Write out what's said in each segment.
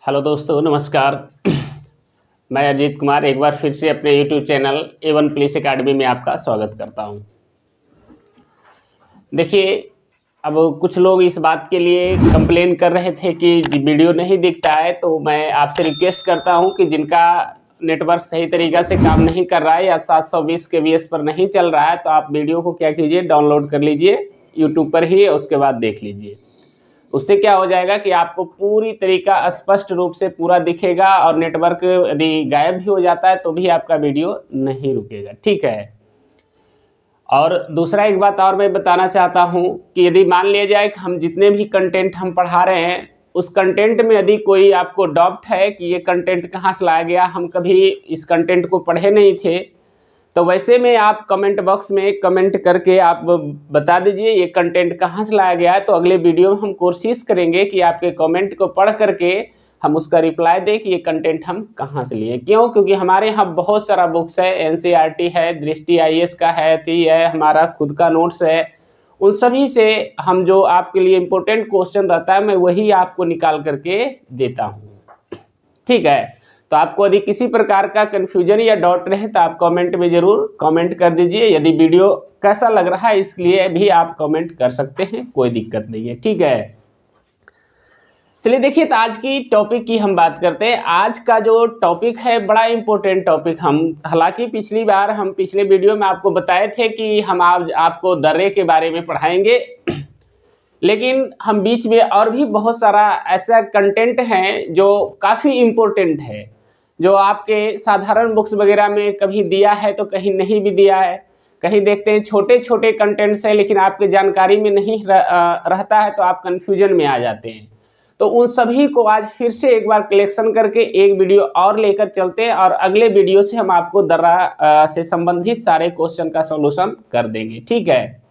Hello दोस्तों, नमस्कार। मैं अजीत कुमार एक बार फिर से अपने YouTube channel A1 police academy में आपका स्वागत करता हूं। देखिए, अब कुछ लोग इस बात के लिए कंप्लेन कर रहे थे कि वीडियो नहीं दिखता है, तो मैं आपसे रिक्वेस्ट करता हूं कि जिनका नेटवर्क सही तरीक़ा से काम नहीं कर रहा है या 720 केबीएस पर नहीं चल रहा है, तो आप वीडियो को क्या कीजिए, डाउनलोड कर लीजिए यूट्यूब पर ही, उसके बाद देख लीजिए। उससे क्या हो जाएगा कि आपको पूरी तरीका स्पष्ट रूप से पूरा दिखेगा और नेटवर्क यदि गायब भी हो जाता है तो भी आपका वीडियो नहीं रुकेगा, ठीक है। और दूसरा एक बात और मैं बताना चाहता हूं कि यदि मान लिया जाए कि हम जितने भी कंटेंट हम पढ़ा रहे हैं, उस कंटेंट में यदि कोई आपको डाउट है कि ये कंटेंट कहाँ से लाया गया, हम कभी इस कंटेंट को पढ़े नहीं थे, तो वैसे में आप कमेंट बॉक्स में कमेंट करके आप बता दीजिए ये कंटेंट कहाँ से लाया गया है। तो अगले वीडियो में हम कोशिश करेंगे कि आपके कमेंट को पढ़ करके हम उसका रिप्लाई दें कि ये कंटेंट हम कहाँ से लिए। क्यों? क्योंकि हमारे यहाँ बहुत सारा बुक्स है, एनसीईआरटी है, दृष्टि आईएएस का है, थी है, हमारा खुद का नोट्स है। उन सभी से हम जो आपके लिए इम्पोर्टेंट क्वेश्चन रहता है, मैं वही आपको निकाल करके देता हूँ, ठीक है। तो आपको यदि किसी प्रकार का कन्फ्यूजन या डाउट रहे तो आप कमेंट में ज़रूर कमेंट कर दीजिए। यदि वीडियो कैसा लग रहा है इसलिए भी आप कमेंट कर सकते हैं, कोई दिक्कत नहीं है, ठीक है। चलिए देखिए, तो आज की टॉपिक की हम बात करते हैं। आज का जो टॉपिक है बड़ा इम्पोर्टेंट टॉपिक। हम हालांकि पिछली बार हम पिछले वीडियो में आपको बताए थे कि हम आपको दर्रे के बारे में पढ़ाएंगे, लेकिन हम बीच में और भी बहुत सारा ऐसा कंटेंट है जो काफ़ी इम्पोर्टेंट है, जो आपके साधारण बुक्स वगैरह में कभी दिया है तो कहीं नहीं भी दिया है। कहीं देखते हैं छोटे छोटे कंटेंट्स है लेकिन आपके जानकारी में नहीं रहता है, तो आप कंफ्यूजन में आ जाते हैं। तो उन सभी को आज फिर से एक बार कलेक्शन करके एक वीडियो और लेकर चलते हैं और अगले वीडियो से हम आपको दर्रा से संबंधित सारे क्वेश्चन का सॉल्यूशन कर देंगे, ठीक है।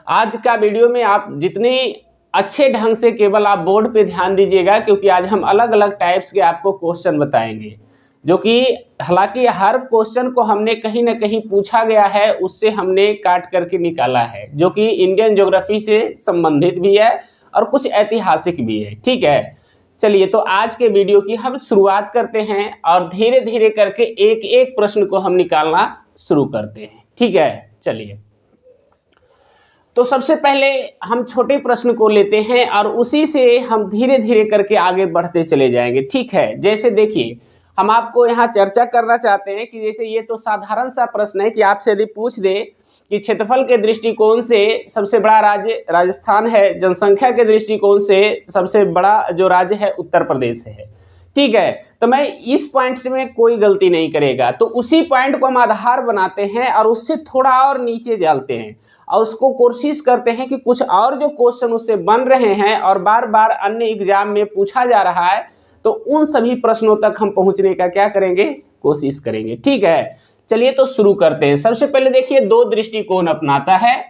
आज का वीडियो में आप जितने अच्छे ढंग से केवल आप बोर्ड पे ध्यान दीजिएगा, क्योंकि आज हम अलग अलग टाइप्स के आपको क्वेश्चन बताएंगे, जो कि हालांकि हर क्वेश्चन को हमने कहीं ना कहीं पूछा गया है, उससे हमने काट करके निकाला है, जो कि इंडियन ज्योग्राफी से संबंधित भी है और कुछ ऐतिहासिक भी है, ठीक है। चलिए, तो आज के वीडियो की हम शुरुआत करते हैं और धीरे धीरे करके एक एक प्रश्न को हम निकालना शुरू करते हैं, ठीक है। चलिए, तो सबसे पहले हम छोटे प्रश्न को लेते हैं और उसी से हम धीरे धीरे करके आगे बढ़ते चले जाएंगे, ठीक है। जैसे देखिए, हम आपको यहाँ चर्चा करना चाहते हैं कि जैसे ये तो साधारण सा प्रश्न है कि आपसे यदि पूछ दे कि क्षेत्रफल के दृष्टिकोण से सबसे बड़ा राज्य राजस्थान है, जनसंख्या के दृष्टिकोण से सबसे बड़ा जो राज्य है उत्तर प्रदेश है, ठीक है। तो मैं इस पॉइंट से में कोई गलती नहीं करेगा, तो उसी पॉइंट को हम आधार बनाते हैं और उससे थोड़ा और नीचे जाते हैं और उसको कोशिश करते हैं कि कुछ और जो क्वेश्चन उससे बन रहे हैं और बार बार अन्य एग्जाम में पूछा जा रहा है, तो उन सभी प्रश्नों तक हम पहुंचने का क्या करेंगे, कोशिश करेंगे, ठीक है। चलिए, तो शुरू करते हैं। सबसे पहले देखिए, दो दृष्टिकोण अपनाता है,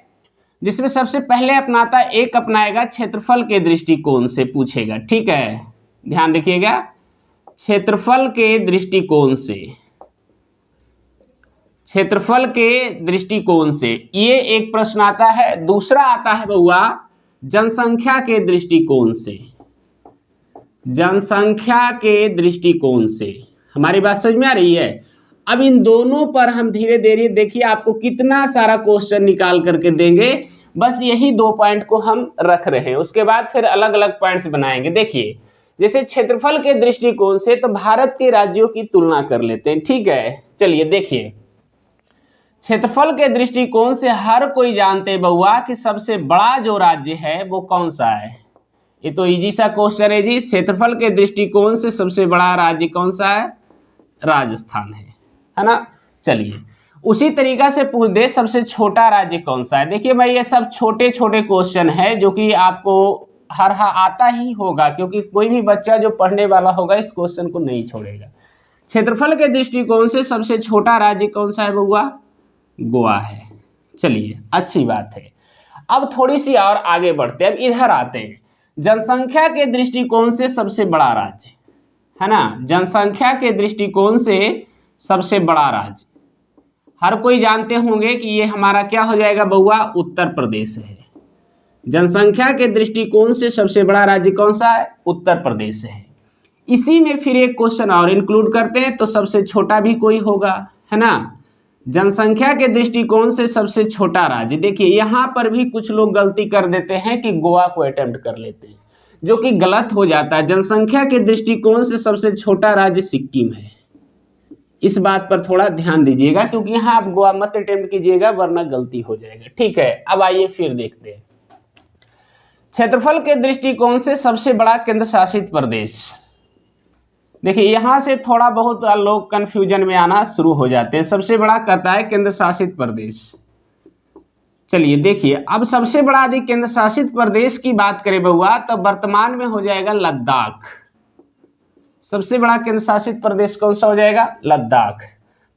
जिसमें सबसे पहले अपनाता एक अपनाएगा क्षेत्रफल के दृष्टिकोण से पूछेगा, ठीक है। ध्यान देखिएगा, क्षेत्रफल के दृष्टिकोण से, क्षेत्रफल के दृष्टिकोण से ये एक प्रश्न आता है। दूसरा आता है बउआ जनसंख्या के दृष्टिकोण से, जनसंख्या के दृष्टिकोण से। हमारी बात समझ में आ रही है? अब इन दोनों पर हम धीरे धीरे देखिए आपको कितना सारा क्वेश्चन निकाल करके देंगे। बस यही दो पॉइंट को हम रख रहे हैं, उसके बाद फिर अलग अलग पॉइंट्स बनाएंगे। देखिए, जैसे क्षेत्रफल के दृष्टिकोण से तो भारत के राज्यों की तुलना कर लेते हैं, ठीक है। चलिए देखिए, क्षेत्रफल के दृष्टिकोण से हर कोई जानते हैं बउआ कि सबसे बड़ा जो राज्य है वो कौन सा है। ये तो इजी सा क्वेश्चन है जी। क्षेत्रफल के दृष्टिकोण से सबसे बड़ा राज्य कौन सा है? राजस्थान है ना। चलिए, उसी तरीका से पूछ दे सबसे छोटा राज्य कौन सा है। देखिए भाई, ये सब छोटे छोटे क्वेश्चन है जो कि आपको हर आता ही होगा, क्योंकि कोई भी बच्चा जो पढ़ने वाला होगा इस क्वेश्चन को नहीं छोड़ेगा। क्षेत्रफल के दृष्टिकोण से सबसे छोटा राज्य कौन सा है बउआ? गोवा है। चलिए, अच्छी बात है। अब थोड़ी सी और आगे बढ़ते हैं, अब इधर आते हैं। जनसंख्या के दृष्टिकोण से सबसे बड़ा राज्य है ना, जनसंख्या के दृष्टिकोण से सबसे बड़ा राज्य हर कोई जानते होंगे कि ये हमारा क्या हो जाएगा बउआ? उत्तर प्रदेश है। जनसंख्या के दृष्टिकोण से सबसे बड़ा राज्य कौन सा है? उत्तर प्रदेश है। इसी में फिर एक क्वेश्चन और इंक्लूड करते हैं, तो सबसे छोटा भी कोई होगा, है ना। जनसंख्या के दृष्टिकोण से सबसे छोटा राज्य, देखिए यहाँ पर भी कुछ लोग गलती कर देते हैं कि गोवा को अटेम्प्ट कर लेते हैं, जो कि गलत हो जाता है। जनसंख्या के दृष्टिकोण से सबसे छोटा राज्य सिक्किम है, इस बात पर थोड़ा ध्यान दीजिएगा, क्योंकि यहाँ आप गोवा मत अटेम्प्ट कीजिएगा वरना गलती हो जाएगा। ठीक है, अब आइए फिर देखते हैं क्षेत्रफल के दृष्टिकोण से सबसे बड़ा केंद्र शासित प्रदेश। देखिए यहाँ से थोड़ा बहुत लोग कंफ्यूजन में आना शुरू हो जाते हैं। सबसे बड़ा कहता है केंद्र शासित प्रदेश। चलिए देखिए, अब सबसे बड़ा यदि केंद्र शासित प्रदेश की बात करें बउआ, तो वर्तमान में हो जाएगा लद्दाख। सबसे बड़ा केंद्र शासित प्रदेश कौन सा हो जाएगा? लद्दाख।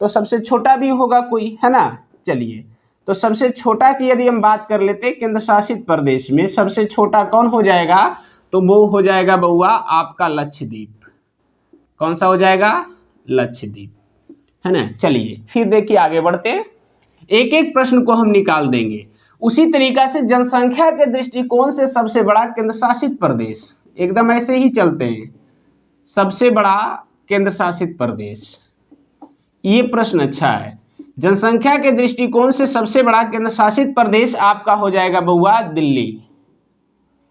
तो सबसे छोटा भी होगा कोई, है ना। चलिए, तो सबसे छोटा की यदि हम बात कर लेते हैं केंद्र शासित प्रदेश में, सबसे छोटा कौन हो जाएगा? तो वो हो जाएगा बउआ आपका लक्षद्वीप। कौन सा हो जाएगा? लक्षद्वीप, है ना। चलिए फिर देखिए आगे बढ़ते हैं, एक एक प्रश्न को हम निकाल देंगे। उसी तरीका से जनसंख्या के दृष्टिकोण से सबसे बड़ा केंद्र शासित प्रदेश, एकदम ऐसे ही चलते हैं। सबसे बड़ा केंद्र शासित प्रदेश, ये प्रश्न अच्छा है। जनसंख्या के दृष्टिकोण से सबसे बड़ा केंद्र शासित प्रदेश आपका हो जाएगा बउआ दिल्ली,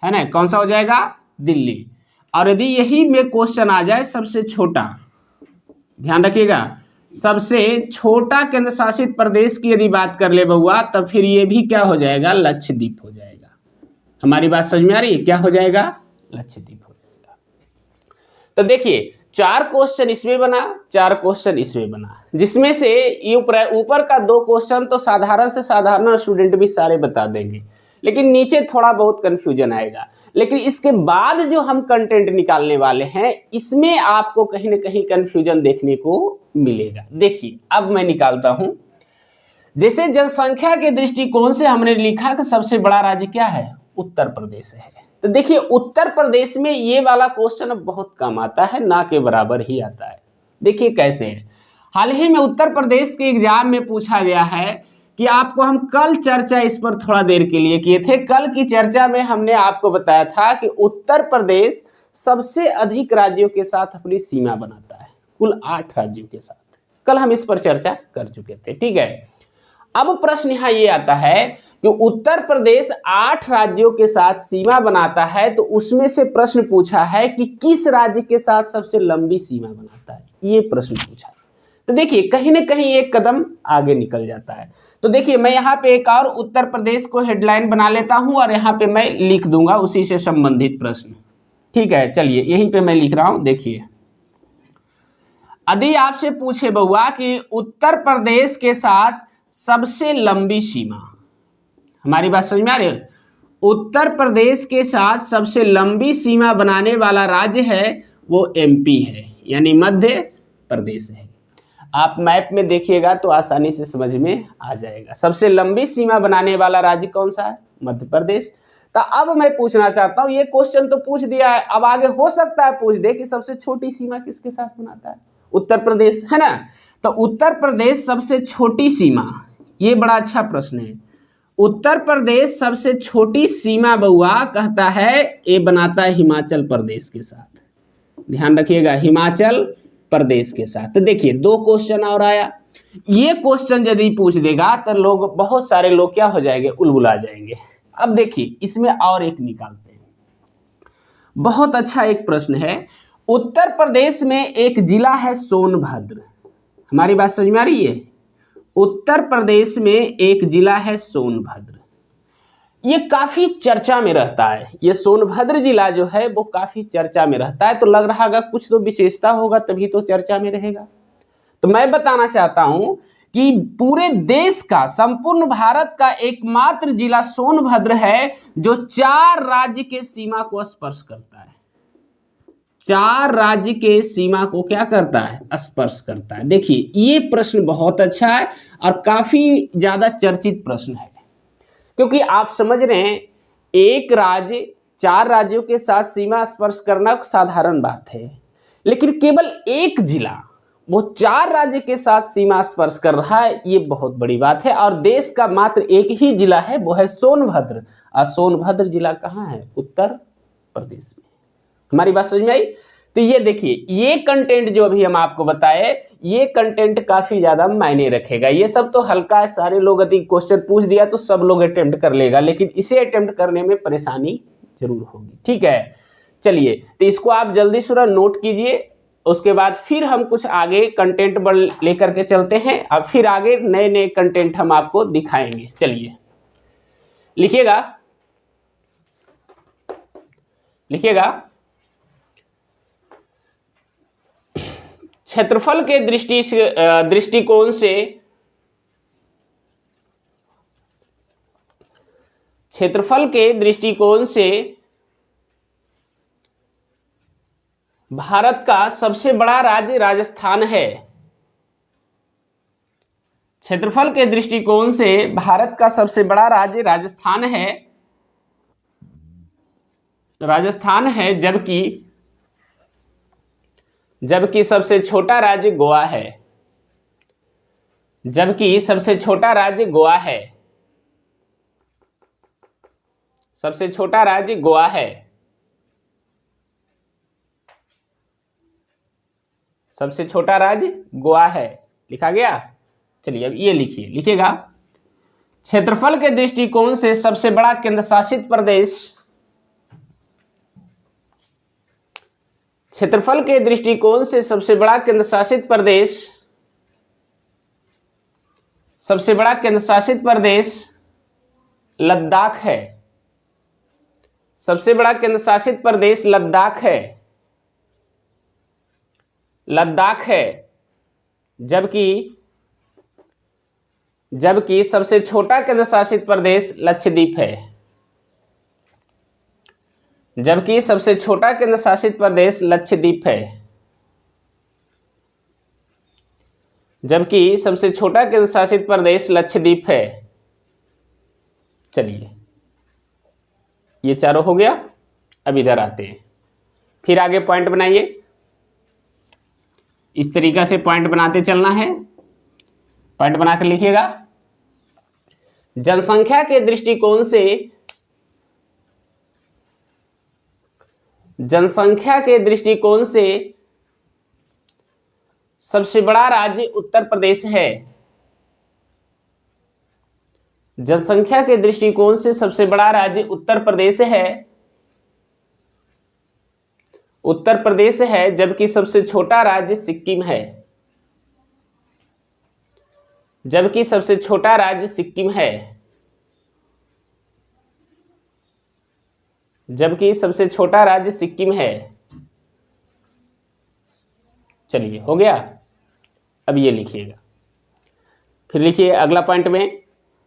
है ना। कौन सा हो जाएगा? दिल्ली। और यदि यही में क्वेश्चन आ जाए सबसे छोटा, ध्यान रखिएगा, सबसे छोटा केंद्र शासित प्रदेश की यदि बात कर ले बउआ, तब फिर ये भी क्या हो जाएगा? लक्षद्वीप हो जाएगा। हमारी बात समझ में आ रही है? क्या हो जाएगा? लक्षद्वीप हो जाएगा। तो देखिए 4 क्वेश्चन इसमें बना, 4 क्वेश्चन इसमें बना, जिसमें से ऊपर का 2 क्वेश्चन तो साधारण से साधारण स्टूडेंट भी सारे बता देंगे, लेकिन नीचे थोड़ा बहुत कंफ्यूजन आएगा। लेकिन इसके बाद जो हम कंटेंट निकालने वाले हैं, इसमें आपको कहीं ना कहीं कंफ्यूजन देखने को मिलेगा। देखिए अब मैं निकालता हूं। जैसे जनसंख्या के दृष्टिकोण से हमने लिखा कि सबसे बड़ा राज्य क्या है? उत्तर प्रदेश है। तो देखिए उत्तर प्रदेश में ये वाला क्वेश्चन अब बहुत कम आता है, ना के बराबर ही आता है। देखिए कैसे है, हाल ही में उत्तर प्रदेश के एग्जाम में पूछा गया है कि आपको, हम कल चर्चा इस पर थोड़ा देर के लिए किए थे। कल की चर्चा में हमने आपको बताया था कि उत्तर प्रदेश सबसे अधिक राज्यों के साथ अपनी सीमा बनाता है, कुल 8 राज्यों के साथ। कल हम इस पर चर्चा कर चुके थे, ठीक है। अब प्रश्न यहाँ ये आता है कि उत्तर प्रदेश 8 राज्यों के साथ सीमा बनाता है, तो उसमें से प्रश्न पूछा है कि किस राज्य के साथ सबसे लंबी सीमा बनाता है, ये प्रश्न पूछा है। तो देखिए कहीं ना कहीं एक कदम आगे निकल जाता है। तो देखिए मैं यहाँ पे एक और उत्तर प्रदेश को हेडलाइन बना लेता हूँ और यहाँ पे मैं लिख दूंगा उसी से संबंधित प्रश्न, ठीक है। चलिए यहीं पे मैं लिख रहा हूँ। देखिए यदि आपसे पूछे बउआ कि उत्तर प्रदेश के साथ सबसे लंबी सीमा, हमारी बात समझ में आ रही है? उत्तर प्रदेश के साथ सबसे लंबी सीमा बनाने वाला राज्य है वो एमपी है, यानी मध्य प्रदेश है। आप मैप में देखिएगा तो आसानी से समझ में आ जाएगा। सबसे लंबी सीमा बनाने वाला राज्य कौन सा है? मध्य प्रदेश। तो अब मैं पूछना चाहता हूं, ये क्वेश्चन तो पूछ दिया है, अब आगे हो सकता है पूछ दे कि सबसे छोटी सीमा किसके साथ बनाता है? उत्तर प्रदेश, है ना। तो उत्तर प्रदेश सबसे छोटी सीमा, ये बड़ा अच्छा प्रश्न है। उत्तर प्रदेश सबसे छोटी सीमा बउआ कहता है ये बनाता है हिमाचल प्रदेश के साथ। ध्यान रखिएगा, हिमाचल प्रदेश के साथ। तो देखिए 2 क्वेश्चन और आया। ये क्वेश्चन यदि पूछ देगा तो लोग, बहुत सारे लोग क्या हो जाएंगे? उलबुला जाएंगे। अब देखिए इसमें और एक निकालते हैं, बहुत अच्छा एक प्रश्न है। उत्तर प्रदेश में एक जिला है सोनभद्र, हमारी बात समझ में आ रही है? उत्तर प्रदेश में एक जिला है सोनभद्र, ये काफी चर्चा में रहता है। ये सोनभद्र जिला जो है वो काफी चर्चा में रहता है, तो लग रहा होगा कुछ तो विशेषता होगा तभी तो चर्चा में रहेगा। तो मैं बताना चाहता हूं कि पूरे देश का, संपूर्ण भारत का एकमात्र जिला सोनभद्र है जो 4 राज्य के सीमा को स्पर्श करता है। 4 राज्य के सीमा को क्या करता है? स्पर्श करता है। देखिए ये प्रश्न बहुत अच्छा है और काफी ज्यादा चर्चित प्रश्न है, क्योंकि आप समझ रहे हैं एक राज्य 4 राज्यों के साथ सीमा स्पर्श करना साधारण बात है, लेकिन केवल एक जिला वो 4 राज्य के साथ सीमा स्पर्श कर रहा है, ये बहुत बड़ी बात है। और देश का मात्र एक ही जिला है, वो है सोनभद्र। और सोनभद्र जिला कहाँ है? उत्तर प्रदेश में। हमारी बात समझ में आई? तो ये देखिए, ये कंटेंट जो अभी हम आपको बताए, ये कंटेंट काफी ज्यादा मायने रखेगा। ये सब तो हल्का है, सारे लोग यदि क्वेश्चन पूछ दिया तो सब लोग अटेम्प्ट कर लेगा, लेकिन इसे अटेम्प्ट करने में परेशानी जरूर होगी। ठीक है, चलिए, तो इसको आप जल्दी से नोट कीजिए। उसके बाद फिर हम कुछ आगे कंटेंट लेकर के चलते हैं, अब फिर आगे नए नए कंटेंट हम आपको दिखाएंगे। चलिए, लिखिएगा लिखिएगा। क्षेत्रफल के दृष्टिकोण से भारत का सबसे बड़ा राज्य राजस्थान है। क्षेत्रफल के दृष्टिकोण से भारत का सबसे बड़ा राज्य राजस्थान है, जबकि सबसे छोटा राज्य गोवा है। जबकि सबसे छोटा राज्य गोवा है। सबसे छोटा राज्य गोवा है। सबसे छोटा राज्य गोवा है। लिखा गया। चलिए, अब ये लिखिएगा। क्षेत्रफल के दृष्टिकोण से सबसे बड़ा केंद्र शासित प्रदेश, क्षेत्रफल के दृष्टिकोण से सबसे बड़ा केंद्र शासित प्रदेश लद्दाख है। सबसे बड़ा केंद्र शासित प्रदेश लद्दाख है। जबकि सबसे छोटा केंद्र शासित प्रदेश लक्षद्वीप है। जबकि सबसे छोटा केंद्र शासित प्रदेश लक्षद्वीप है। जबकि सबसे छोटा केंद्र शासित प्रदेश लक्षद्वीप है। चलिए, ये चारों हो गया। अब इधर आते हैं, फिर आगे पॉइंट बनाइए। इस तरीका से पॉइंट बनाते चलना है। पॉइंट बनाकर लिखिएगा। जनसंख्या के दृष्टिकोण से सबसे बड़ा राज्य उत्तर प्रदेश है। जनसंख्या के दृष्टिकोण से सबसे बड़ा राज्य उत्तर प्रदेश है। जबकि सबसे छोटा राज्य सिक्किम है। जबकि सबसे छोटा राज्य सिक्किम है। जबकि सबसे छोटा राज्य सिक्किम है। चलिए, हो गया। अब ये लिखिएगा। फिर लिखिए अगला पॉइंट में,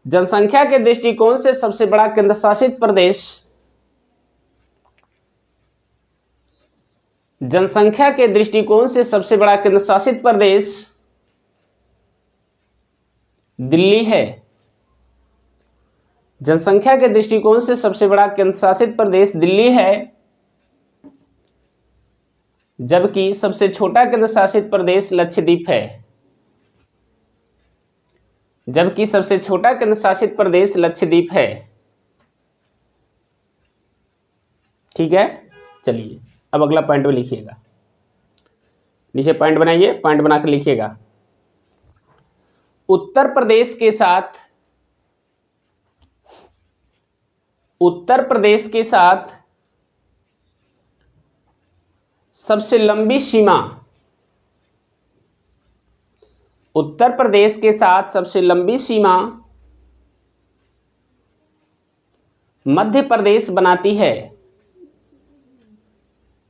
जनसंख्या के दृष्टिकोण से सबसे बड़ा केंद्र शासित प्रदेश, जनसंख्या के दृष्टिकोण से सबसे बड़ा केंद्र शासित प्रदेश दिल्ली है। जनसंख्या के दृष्टिकोण से सबसे बड़ा केंद्र शासित प्रदेश दिल्ली है। जबकि सबसे छोटा केंद्र शासित प्रदेश लक्षद्वीप है। जबकि सबसे छोटा केंद्र शासित प्रदेश लक्षद्वीप है। ठीक है, चलिए, अब अगला पॉइंट में लिखिएगा। नीचे पॉइंट बनाइए, पॉइंट बनाकर लिखिएगा। उत्तर प्रदेश के साथ सबसे लंबी सीमा, उत्तर प्रदेश के साथ सबसे लंबी सीमा मध्य प्रदेश बनाती है।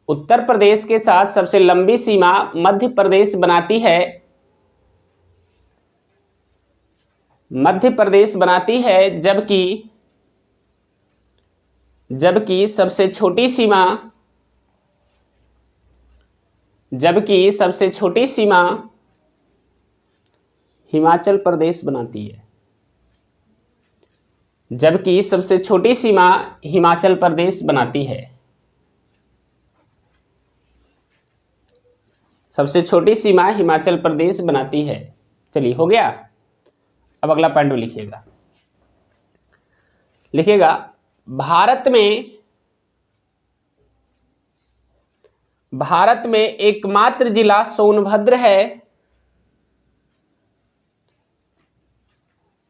उत्तर प्रदेश के साथ सबसे लंबी सीमा मध्य प्रदेश बनाती है। मध्य प्रदेश बनाती है। जबकि सबसे छोटी सीमा हिमाचल प्रदेश बनाती है। जबकि सबसे छोटी सीमा हिमाचल प्रदेश बनाती है। सबसे छोटी सीमा हिमाचल प्रदेश बनाती है। चलिए, हो गया। अब अगला पॉइंट लिखिएगा। भारत में एकमात्र जिला सोनभद्र है।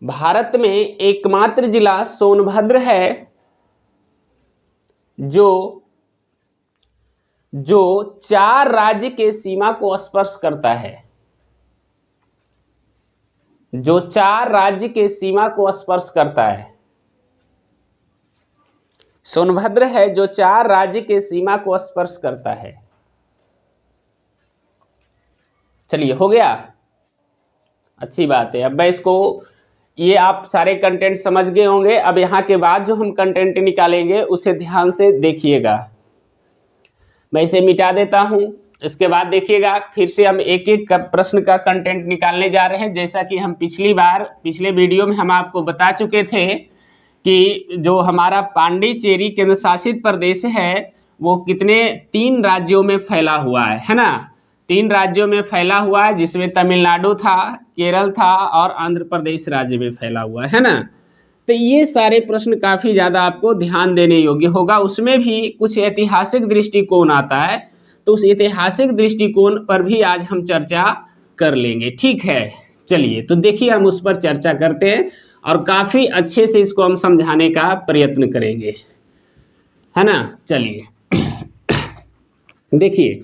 भारत में एकमात्र जिला सोनभद्र है जो 4 राज्य के सीमा को स्पर्श करता है। जो 4 राज्य के सीमा को स्पर्श करता है। सोनभद्र है जो 4 राज्य के सीमा को स्पर्श करता है। चलिए, हो गया, अच्छी बात है। अब मैं इसको, ये आप सारे कंटेंट समझ गए होंगे। अब यहाँ के बाद जो हम कंटेंट निकालेंगे उसे ध्यान से देखिएगा। मैं इसे मिटा देता हूँ। इसके बाद देखिएगा, फिर से हम एक एक प्रश्न का कंटेंट निकालने जा रहे हैं। जैसा कि हम पिछले वीडियो में हम आपको बता चुके थे कि जो हमारा पांडिचेरी केंद्र शासित प्रदेश है वो कितने 3 राज्यों में फैला हुआ है ना। 3 राज्यों में फैला हुआ है, जिसमें तमिलनाडु था, केरल था और आंध्र प्रदेश राज्य में फैला हुआ है ना। तो ये सारे प्रश्न काफ़ी ज़्यादा आपको ध्यान देने योग्य होगा। उसमें भी कुछ ऐतिहासिक दृष्टिकोण आता है, तो उस ऐतिहासिक दृष्टिकोण पर भी आज हम चर्चा कर लेंगे, ठीक है। चलिए, तो देखिए हम उस पर चर्चा करते हैं और काफ़ी अच्छे से इसको हम समझाने का प्रयत्न करेंगे, है ना। चलिए देखिए,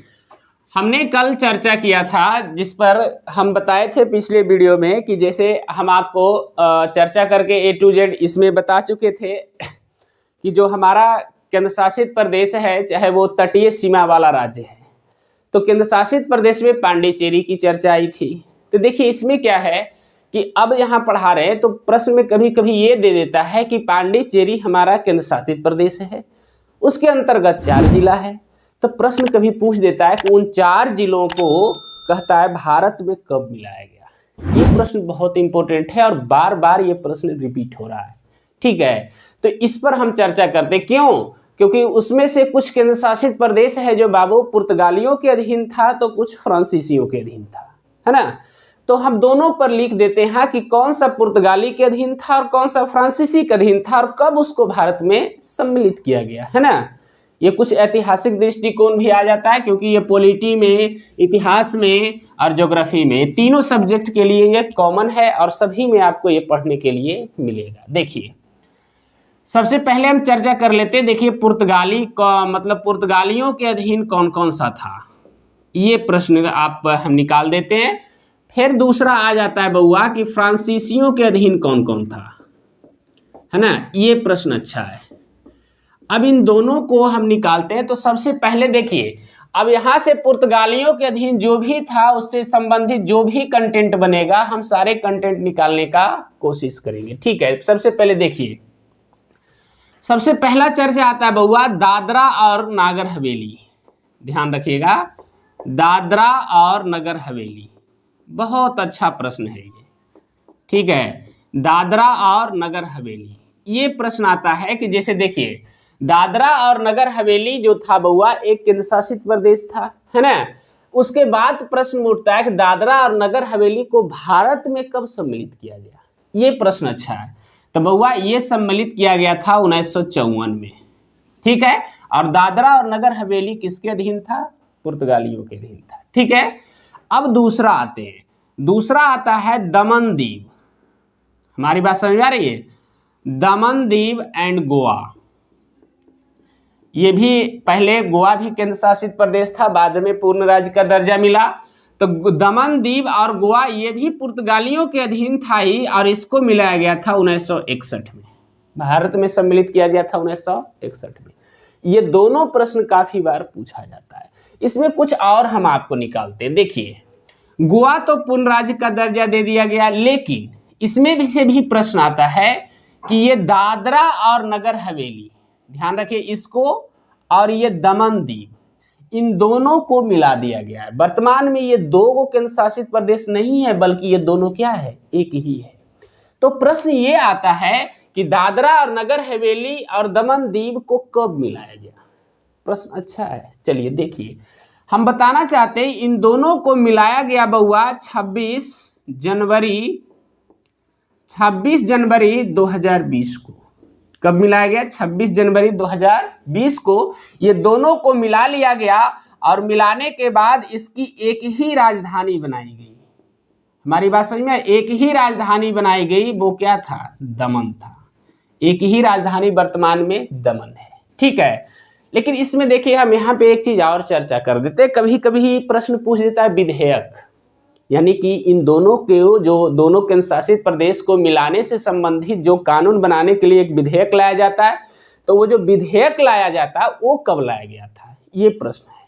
हमने कल चर्चा किया था, जिस पर हम बताए थे पिछले वीडियो में कि जैसे हम आपको चर्चा करके A to Z इसमें बता चुके थे कि जो हमारा केंद्र शासित प्रदेश है, चाहे वो तटीय सीमा वाला राज्य है, तो केंद्र शासित प्रदेश में पांडिचेरी की चर्चा आई थी। तो देखिए इसमें क्या है कि अब यहाँ पढ़ा रहे हैं तो प्रश्न में कभी कभी ये दे देता है कि पांडिचेरी हमारा केंद्र शासित प्रदेश है, उसके अंतर्गत 4 जिला है। तो प्रश्न कभी पूछ देता है कि उन 4 जिलों को कहता है भारत में कब मिलाया गया। ये प्रश्न बहुत इंपॉर्टेंट है और बार बार ये प्रश्न रिपीट हो रहा है, ठीक है। तो इस पर हम चर्चा करते, क्यों? क्योंकि उसमें से कुछ केंद्र शासित प्रदेश है जो बाबू पुर्तगालियों के अधीन था, तो कुछ फ्रांसीसियों के अधीन था, है ना। तो हम दोनों पर लिख देते हैं कि कौन सा पुर्तगाली के अधीन था और कौन सा फ्रांसीसी के अधीन था और कब उसको भारत में सम्मिलित किया गया, है ना। ये कुछ ऐतिहासिक दृष्टिकोण भी आ जाता है, क्योंकि ये पॉलिटी में, इतिहास में और ज्योग्राफी में, तीनों सब्जेक्ट के लिए ये कॉमन है और सभी में आपको ये पढ़ने के लिए मिलेगा। देखिए, सबसे पहले हम चर्चा कर लेते हैं। देखिए, पुर्तगाली का मतलब पुर्तगालियों के अधीन कौन कौन सा था, ये प्रश्न आप हम निकाल देते हैं। फिर दूसरा आ जाता है बउआ कि फ्रांसीसियों के अधीन कौन कौन था, है ना। ये प्रश्न अच्छा है। अब इन दोनों को हम निकालते हैं। तो सबसे पहले देखिए, अब यहाँ से पुर्तगालियों के अधीन जो भी था उससे संबंधित जो भी कंटेंट बनेगा, हम सारे कंटेंट निकालने का कोशिश करेंगे, ठीक है। सबसे पहले देखिए, सबसे पहला चर्चा आता है बउआ दादरा और नागर हवेली। ध्यान रखिएगा, दादरा और नगर हवेली, बहुत अच्छा प्रश्न है ये, ठीक है। दादरा और नगर हवेली, ये प्रश्न आता है कि जैसे देखिए, दादरा और नगर हवेली जो था बउआ एक केंद्र शासित प्रदेश था, है ना। उसके बाद प्रश्न उठता है कि दादरा और नगर हवेली को भारत में कब सम्मिलित किया गया। ये प्रश्न अच्छा है। तो बउआ ये सम्मिलित किया गया था 1954 में, ठीक है। और दादरा और नगर हवेली किसके अधीन था? पुर्तगालियों के अधीन था, ठीक है। अब दूसरा आते हैं, दूसरा आता है दमन दीव। हमारी बात समझ आ रही है? दमन दीव एंड गोवा, ये भी पहले गोवा भी केंद्र शासित प्रदेश था, बाद में पूर्ण राज्य का दर्जा मिला। तो दमन दीव और गोवा ये भी पुर्तगालियों के अधीन था ही, और इसको मिलाया गया था 1961 में, भारत में सम्मिलित किया गया था 1961 में। ये दोनों प्रश्न काफी बार पूछा जाता है। इसमें कुछ और हम आपको निकालते हैं। देखिए, गोवा तो पूर्ण राज्य का दर्जा दे दिया गया, लेकिन इसमें भी से भी प्रश्न आता है कि ये दादरा और नगर हवेली, ध्यान रखिए इसको, और ये दमन दीव, इन दोनों को मिला दिया गया है। वर्तमान में ये दो केंद्र शासित प्रदेश नहीं है, बल्कि ये दोनों क्या है? एक ही है। तो प्रश्न ये आता है कि दादरा और नगर हवेली और दमन दीव को कब मिलाया गया? प्रश्न अच्छा है। चलिए देखिए, हम बताना चाहते हैं इन दोनों को मिलाया गया बउआ 26 जनवरी 2020 को। कब मिलाया गया? 26 जनवरी 2020 को ये दोनों को मिला लिया गया और मिलाने के बाद इसकी एक ही राजधानी बनाई गई। हमारी बात समझ में? एक ही राजधानी बनाई गई, वो क्या था? दमन था। एक ही राजधानी वर्तमान में दमन है, ठीक है। लेकिन इसमें देखिए हम यहाँ पे एक चीज और चर्चा कर देते हैं। कभी कभी प्रश्न पूछ देता है विधेयक, यानी कि इन दोनों के जो दोनों केंद्र शासित प्रदेश को मिलाने से संबंधित जो कानून बनाने के लिए एक विधेयक लाया जाता है, तो वो जो विधेयक लाया जाता है वो कब लाया गया था, ये प्रश्न है।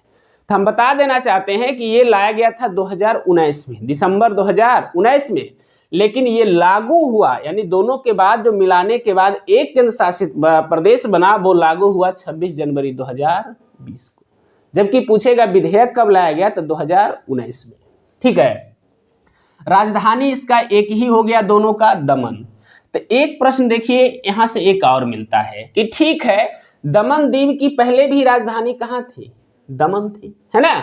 तो हम बता देना चाहते हैं कि ये लाया गया था 2019 में, दिसंबर 2019 में। लेकिन ये लागू हुआ, यानी दोनों के बाद जो मिलाने के बाद एक केंद्र शासित प्रदेश बना, वो लागू हुआ 26 जनवरी 2020 को। जबकि पूछेगा विधेयक कब लाया गया, तो 2019 में, ठीक है। राजधानी इसका एक ही हो गया दोनों का, दमन। तो एक प्रश्न देखिए यहां से एक और मिलता है कि ठीक है, दमन दीव की पहले भी राजधानी कहां थी? दमन थी, है ना।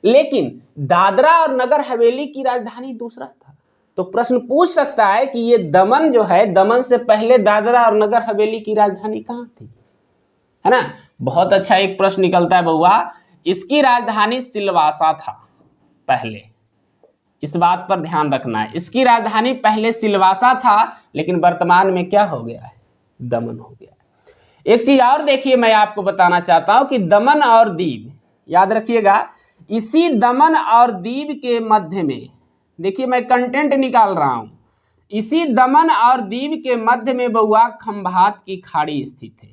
लेकिन दादरा और नगर हवेली की राजधानी दूसरा था। तो प्रश्न पूछ सकता है कि ये दमन जो है, दमन से पहले दादरा और नगर हवेली की राजधानी कहां थी, है ना। बहुत अच्छा एक प्रश्न निकलता है बउआ, इसकी राजधानी सिलवासा था पहले। इस बात पर ध्यान रखना है, इसकी राजधानी पहले सिलवासा था, लेकिन वर्तमान में क्या हो गया है? दमन हो गया है। एक चीज और देखिए मैं आपको बताना चाहता हूं कि दमन और दीव, याद रखिएगा, इसी दमन और दीव के मध्य में, देखिए मैं कंटेंट निकाल रहा हूं, इसी दमन और दीव के मध्य में बउआ खंभात की खाड़ी स्थित है।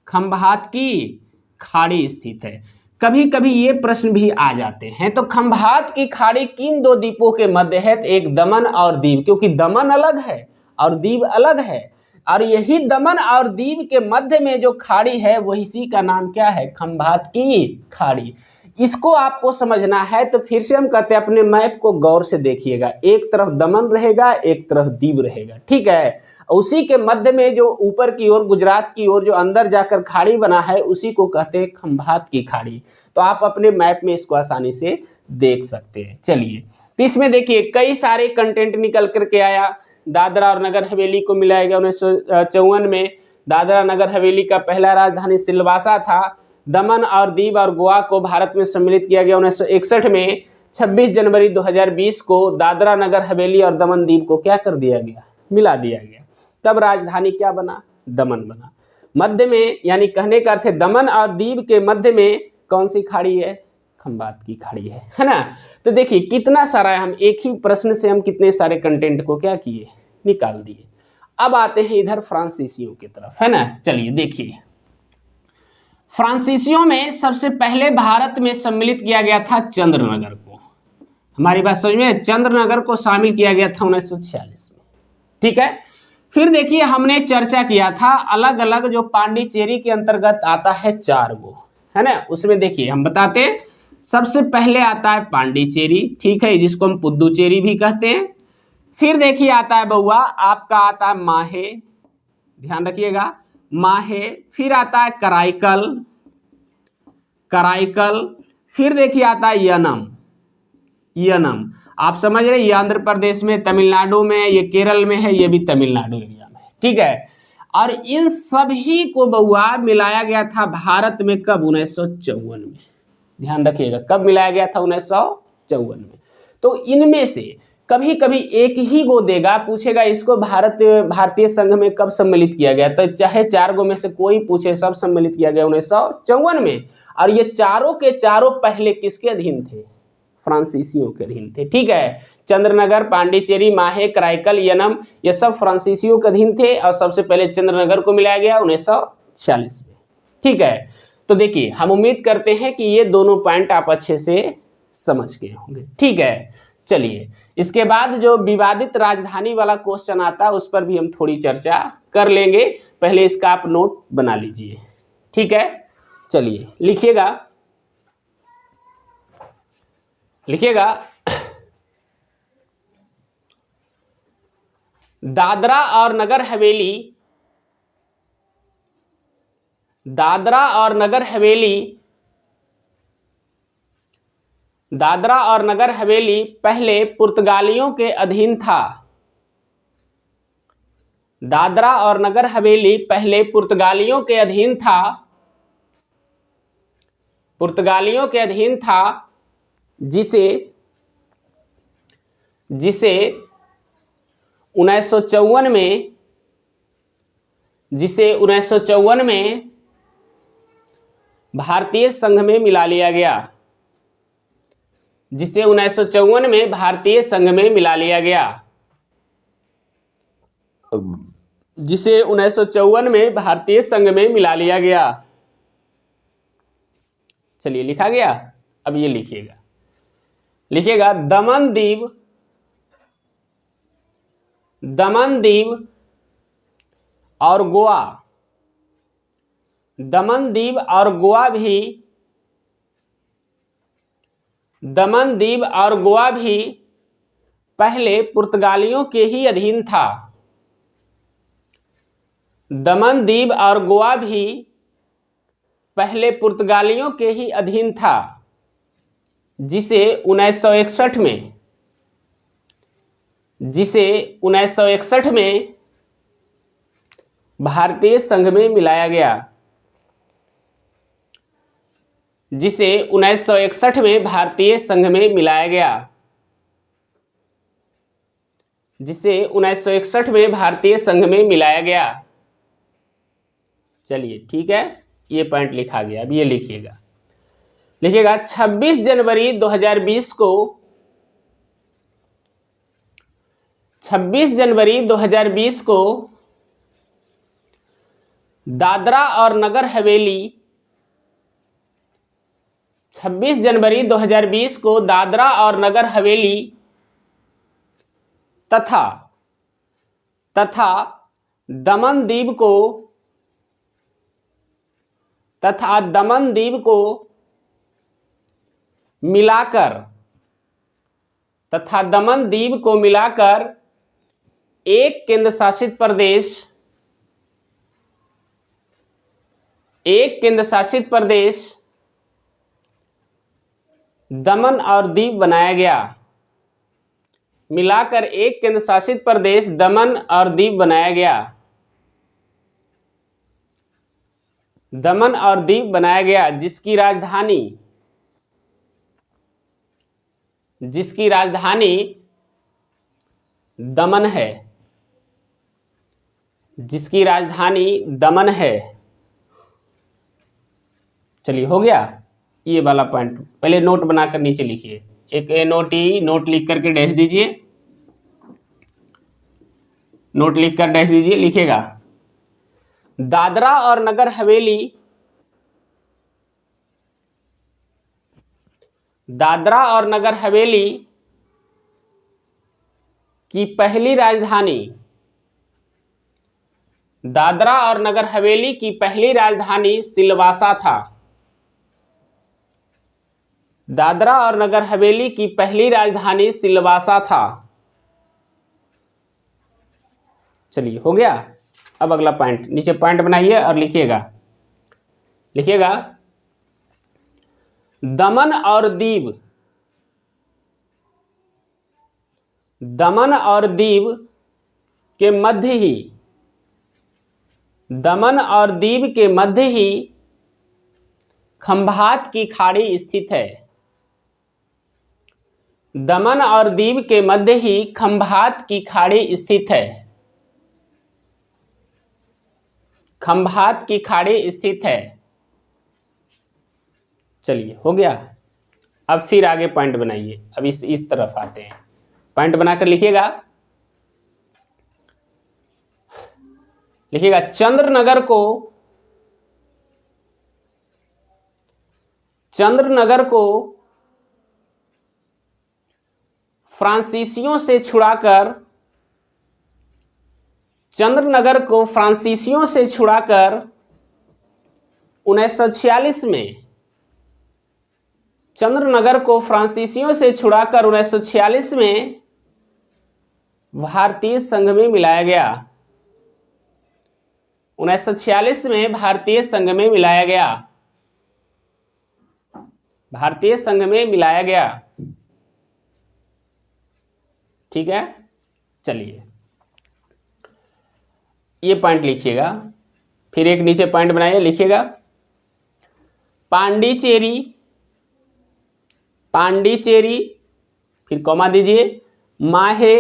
खंभात की खाड़ी स्थित है। कभी कभी ये प्रश्न भी आ जाते हैं, तो खंभात की खाड़ी किन दो द्वीपों के मध्य है? एक दमन और दीव, क्योंकि दमन अलग है और दीव अलग है, और यही दमन और दीव के मध्य में जो खाड़ी है वही इसी का नाम क्या है? खंभात की खाड़ी। इसको आपको समझना है, तो फिर से हम कहते हैं अपने मैप को गौर से देखिएगा, एक तरफ दमन रहेगा, एक तरफ दीव रहेगा, ठीक है। उसी के मध्य में जो ऊपर की ओर गुजरात की ओर जो अंदर जाकर खाड़ी बना है, उसी को कहते हैं खंभात की खाड़ी। तो आप अपने मैप में इसको आसानी से देख सकते हैं। चलिए, तो इसमें देखिए कई सारे कंटेंट निकल करके आया। दादरा और नगर हवेली को मिलाया गया 1954 में। दादरा नगर हवेली का पहला राजधानी सिलवासा था। दमन और दीव और गोवा को भारत में सम्मिलित किया गया 1961 में। 26 जनवरी 2020 को दादरा नगर हवेली और दमन दीव को क्या कर दिया गया? मिला दिया गया। तब राजधानी क्या बना? दमन बना। मध्य में, यानी कहने का अर्थ है दमन और दीव के मध्य में कौन सी खाड़ी है? खंभात की खाड़ी है ना। तो देखिए कितना सारा हम एक ही प्रश्न से हम कितने सारे कंटेंट को क्या किए? निकाल दिए। अब आते हैं इधर फ्रांसीसियों की तरफ, है ना। चलिए देखिए, फ्रांसीसियों में सबसे पहले भारत में सम्मिलित किया गया था चंद्रनगर को। हमारी बात समझ में? चंद्रनगर को शामिल किया गया था 1946 में, ठीक है। फिर देखिए हमने चर्चा किया था अलग अलग जो पांडिचेरी के अंतर्गत आता है 4 गो, है ना। उसमें देखिए हम बताते हैं, सबसे पहले आता है पांडिचेरी, ठीक है, जिसको हम पुदुचेरी भी कहते हैं। फिर देखिए आता है बउआ आपका आता है माहे, ध्यान रखिएगा माहे। फिर आता है कराईकल, कराईकल। फिर देखिए आता है यनम, यनम। आप समझ रहे, ये आंध्र प्रदेश में, तमिलनाडु में, ये केरल में है, ये भी तमिलनाडु एरिया में है, ठीक है। और इन सभी को बउआ मिलाया गया था भारत में कब? 1954 में। ध्यान रखिएगा कब मिलाया गया था? 1954 में। तो इनमें से कभी कभी एक ही गो देगा, पूछेगा इसको भारतीय संघ में कब सम्मिलित किया गया, तो चाहे 4 गो में से कोई पूछे, सब सम्मिलित किया गया 1954 में। और ये चारों के चारों पहले किसके अधीन थे? फ्रांसीसियों के अधीन थे, ठीक है। चंद्रनगर, पांडिचेरी, माहे, कराईकल, यनम, ये सब फ्रांसीसियों के अधीन थे, और सबसे पहले चंद्रनगर को मिलाया गया 1946 में, ठीक है। तो देखिए हम उम्मीद करते हैं कि ये दोनों पॉइंट आप अच्छे से समझ गए होंगे, ठीक है। चलिए, इसके बाद जो विवादित राजधानी वाला क्वेश्चन आता है उस पर भी हम थोड़ी चर्चा कर लेंगे। पहले इसका आप नोट बना लीजिए, ठीक है। चलिए लिखिएगा, लिखिएगा दादरा और नगर हवेली, दादरा और नगर हवेली, दादरा और नगर हवेली पहले पुर्तगालियों के अधीन था। दादरा और नगर हवेली पहले पुर्तगालियों के अधीन था। पुर्तगालियों के अधीन था, जिसे 1954 में भारतीय संघ में मिला लिया गया, जिसे 1954 में भारतीय संघ में मिला लिया गया, जिसे 1954 में भारतीय संघ में मिला लिया गया। चलिए लिखा गया। अब ये लिखिएगा दमन दीव और गोवा। दमन दीव और गोवा भी पहले पुर्तगालियों के ही अधीन था। दमन दीव और गोवा भी पहले पुर्तगालियों के ही अधीन था, जिसे 1961 में भारतीय संघ में मिलाया गया, जिसे 1961 में भारतीय संघ में मिलाया गया, जिसे 1961 में भारतीय संघ में मिलाया गया। चलिए ठीक है, ये पॉइंट लिखा गया। अब ये लिखिएगा 26 जनवरी 2020 को दादरा और नगर हवेली 26 जनवरी 2020 को दादरा और नगर हवेली तथा दमन दीव को मिलाकर एक केंद्र शासित प्रदेश दमन और दीव बनाया गया। मिलाकर एक केंद्र शासित प्रदेश दमन और दीव बनाया गया। दमन और दीव बनाया गया, जिसकी राजधानी दमन है। जिसकी राजधानी दमन है। चलिए हो गया ये वाला पॉइंट। पहले नोट बनाकर नीचे लिखिए, एक नोट लिख करके डैश दीजिए, लिखिएगा दादरा और नगर हवेली की पहली राजधानी सिलवासा था। दादरा और नगर हवेली की पहली राजधानी सिलवासा था। चलिए हो गया। अब अगला पॉइंट, नीचे पॉइंट बनाइए और लिखिएगा दमन और दीव के मध्य ही खंभात की खाड़ी स्थित है। दमन और दीव के मध्य ही खंभात की खाड़ी स्थित है। खंभात की खाड़ी स्थित है। चलिए हो गया। अब फिर आगे पॉइंट बनाइए। अब इस तरफ आते हैं, पॉइंट बनाकर लिखिएगा चंद्रनगर को फ्रांसीसियों से छुड़ाकर 1946 में भारतीय संघ में मिलाया गया। 1946 में भारतीय संघ में मिलाया गया। ठीक है। चलिए ये पॉइंट लिखिएगा। फिर एक नीचे पॉइंट बनाइए, लिखिएगा पांडिचेरी, पांडिचेरी, फिर कॉमा दीजिए, माहे,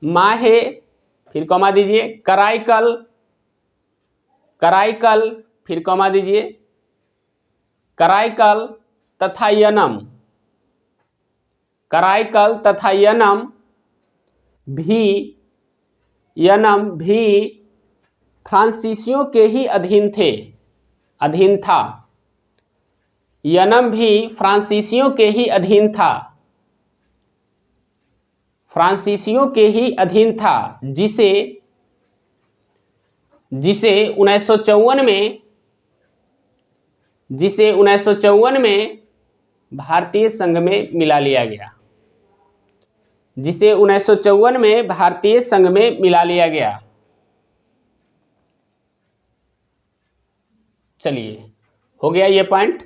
माहे, फिर कॉमा दीजिए, कराईकल, कराईकल, फिर कॉमा दीजिए, कराईकल तथा यनम, कराईकल तथा यनम भी, यनम भी फ्रांसीसियों के ही अधीन थे, अधीन था। यनम भी फ्रांसीसियों के ही अधीन था, फ्रांसीसियों के ही अधीन था, जिसे 1954 में, जिसे 1954 में भारतीय संघ में मिला लिया गया, जिसे 1954 में भारतीय संघ में मिला लिया गया। चलिए, हो गया ये पॉइंट।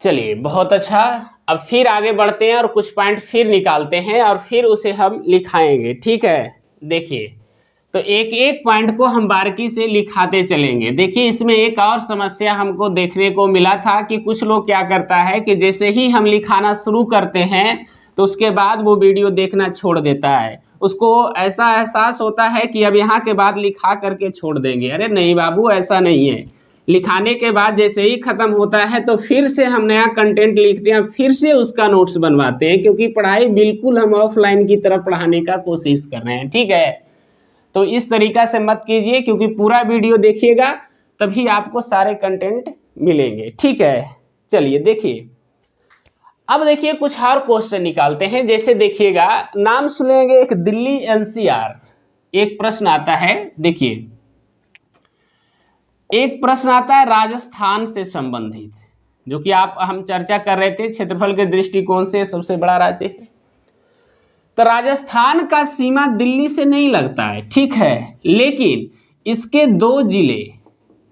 चलिए, बहुत अच्छा। अब फिर आगे बढ़ते हैं और कुछ पॉइंट फिर निकालते हैं और फिर उसे हम लिखाएंगे, ठीक है। देखिए, तो एक एक पॉइंट को हम बारीकी से लिखाते चलेंगे। देखिए, इसमें एक और समस्या हमको देखने को मिला था कि कुछ लोग क्या करता है कि जैसे ही हम लिखाना शुरू करते हैं तो उसके बाद वो वीडियो देखना छोड़ देता है। उसको ऐसा एहसास होता है कि अब यहाँ के बाद लिखा करके छोड़ देंगे। अरे नहीं बाबू, ऐसा नहीं है। लिखाने के बाद जैसे ही खत्म होता है तो फिर से हम नया कंटेंट लिखते हैं, फिर से उसका नोट्स बनवाते हैं, क्योंकि पढ़ाई बिल्कुल हम ऑफलाइन की तरफ पढ़ाने का कोशिश कर रहे हैं, ठीक है। तो इस तरीका से मत कीजिए, क्योंकि पूरा वीडियो देखिएगा तभी आपको सारे कंटेंट मिलेंगे, ठीक है। चलिए देखिए, अब देखिए कुछ और क्वेश्चन निकालते हैं। जैसे देखिएगा, नाम सुनेंगे एक दिल्ली एनसीआर, एक प्रश्न आता है। देखिए, एक प्रश्न आता है राजस्थान से संबंधित, जो कि हम चर्चा कर रहे थे, क्षेत्रफल के दृष्टिकोण से सबसे बड़ा राज्य है। तो राजस्थान का सीमा दिल्ली से नहीं लगता है, ठीक है, लेकिन इसके 2 जिले,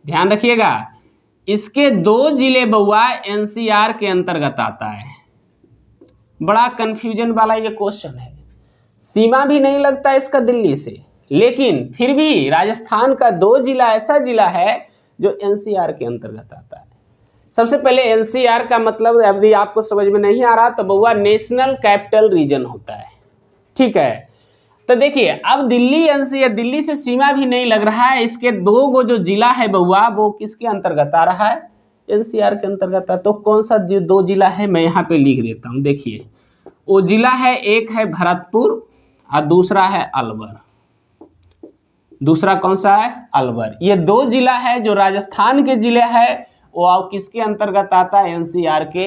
ध्यान रखिएगा, इसके 2 जिले बउआ एनसीआर के अंतर्गत आता है। बड़ा कंफ्यूजन वाला ये क्वेश्चन है। सीमा भी नहीं लगता इसका दिल्ली से, लेकिन फिर भी राजस्थान का 2 जिला ऐसा जिला है जो एनसीआर के अंतर्गत आता है। सबसे पहले एनसीआर का मतलब यदि आपको समझ में नहीं आ रहा तो बउआ नेशनल कैपिटल रीजन होता है, ठीक है। तो देखिए, अब दिल्ली एनसीआर, दिल्ली से सीमा भी नहीं लग रहा है, इसके 2 गो जो जिला है बउआ वो किसके अंतर्गत आ रहा है, एनसीआर के अंतर्गत आ। तो कौन सा 2 जिला है, मैं यहाँ पे लिख देता हूँ। देखिए, वो जिला है, एक है भरतपुर और दूसरा है अलवर। दूसरा कौन सा है, अलवर। ये 2 जिला है जो राजस्थान के जिले हैं, वो किसके अंतर्गत आता है, एनसीआर के